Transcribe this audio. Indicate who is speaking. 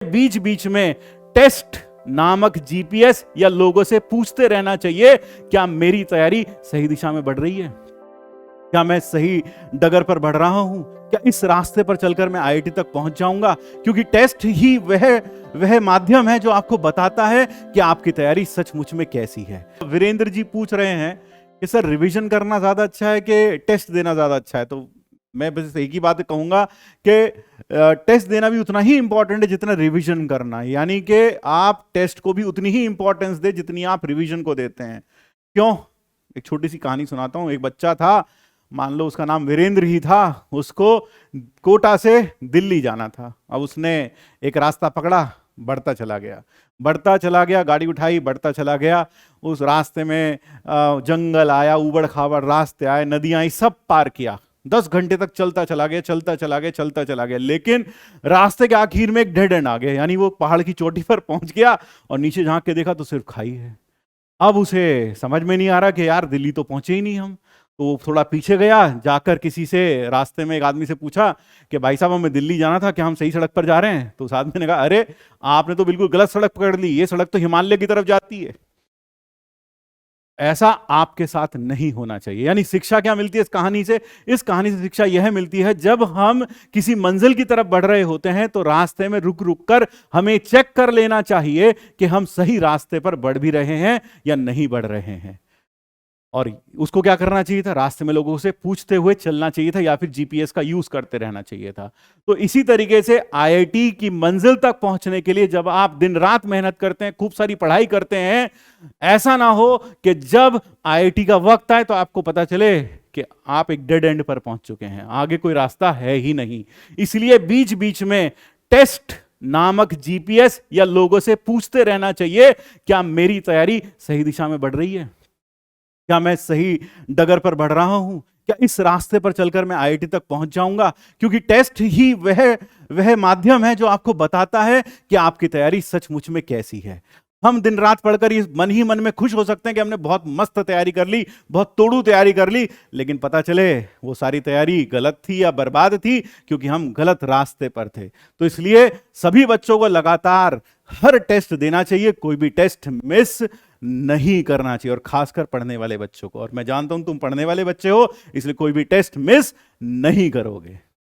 Speaker 1: बीच बीच में टेस्ट नामक जीपीएस या लोगों से पूछते रहना चाहिए, क्या मेरी तैयारी सही दिशा में बढ़ रही है, क्या मैं सही डगर पर बढ़ रहा हूं, क्या इस रास्ते पर चलकर मैं आईआईटी तक पहुंच जाऊंगा। क्योंकि टेस्ट ही वह माध्यम है जो आपको बताता है कि आपकी तैयारी सचमुच में कैसी है। वीरेंद्र जी पूछ रहे हैं कि सर रिवीजन करना ज्यादा अच्छा है कि टेस्ट देना ज्यादा अच्छा है। तो मैं बस एक ही बात कहूंगा कि टेस्ट देना भी उतना ही इंपॉर्टेंट है जितना रिवीजन करना, यानी कि आप टेस्ट को भी उतनी ही इंपॉर्टेंस दे जितनी आप रिवीजन को देते हैं। क्यों? एक छोटी सी कहानी सुनाता हूं। एक बच्चा था, मान लो उसका नाम वीरेंद्र ही था, उसको कोटा से दिल्ली जाना था। अब उसने एक रास्ता पकड़ा, बढ़ता चला गया, गाड़ी उठाई, बढ़ता चला गया। उस रास्ते में जंगल आया, उबड़ खाबड़ रास्ते आए, नदियां आई, सब पार किया। 10 घंटे तक चलता चला गया, लेकिन रास्ते के आखिर में एक डेड एंड आ गया, यानी वो पहाड़ की चोटी पर पहुंच गया और नीचे झांक के देखा तो सिर्फ खाई है। अब उसे समझ में नहीं आ रहा कि यार दिल्ली तो पहुंचे ही नहीं हम। तो वो थोड़ा पीछे गया, जाकर किसी से, रास्ते में एक आदमी से पूछा कि भाई साहब हमें दिल्ली जाना था, क्या हम सही सड़क पर जा रहे हैं? तो उस आदमी ने कहा, अरे आपने तो बिल्कुल गलत सड़क पकड़ ली, ये सड़क तो हिमालय की तरफ जाती है। ऐसा आपके साथ नहीं होना चाहिए। यानी शिक्षा क्या मिलती है इस कहानी से? इस कहानी से शिक्षा यह मिलती है, जब हम किसी मंजिल की तरफ बढ़ रहे होते हैं तो रास्ते में रुक रुक कर हमें चेक कर लेना चाहिए कि हम सही रास्ते पर बढ़ भी रहे हैं या नहीं बढ़ रहे हैं। और उसको क्या करना चाहिए था? रास्ते में लोगों से पूछते हुए चलना चाहिए था, या फिर जीपीएस का यूज करते रहना चाहिए था। तो इसी तरीके से आईआईटी की मंजिल तक पहुंचने के लिए जब आप दिन रात मेहनत करते हैं, खूब सारी पढ़ाई करते हैं, ऐसा ना हो कि जब आईआईटी का वक्त आए तो आपको पता चले कि आप एक डेड एंड पर पहुंच चुके हैं, आगे कोई रास्ता है ही नहीं। इसलिए बीच बीच में टेस्ट नामक जीपीएस या लोगों से पूछते रहना चाहिए, क्या मेरी तैयारी सही दिशा में बढ़ रही है, क्या मैं सही डगर पर बढ़ रहा हूं, क्या इस रास्ते पर चलकर मैं आईआईटी तक पहुंच जाऊंगा। क्योंकि टेस्ट ही वह माध्यम है जो आपको बताता है कि आपकी तैयारी सचमुच में कैसी है। हम दिन रात पढ़कर ये मन ही मन में खुश हो सकते हैं कि हमने बहुत मस्त तैयारी कर ली, बहुत तोड़ू तैयारी कर ली, लेकिन पता चले वो सारी तैयारी गलत थी या बर्बाद थी, क्योंकि हम गलत रास्ते पर थे। तो इसलिए सभी बच्चों को लगातार हर टेस्ट देना चाहिए, कोई भी टेस्ट मिस नहीं करना चाहिए, और खासकर पढ़ने वाले बच्चों को। और मैं जानता हूं तुम पढ़ने वाले बच्चे हो, इसलिए कोई भी टेस्ट मिस नहीं करोगे।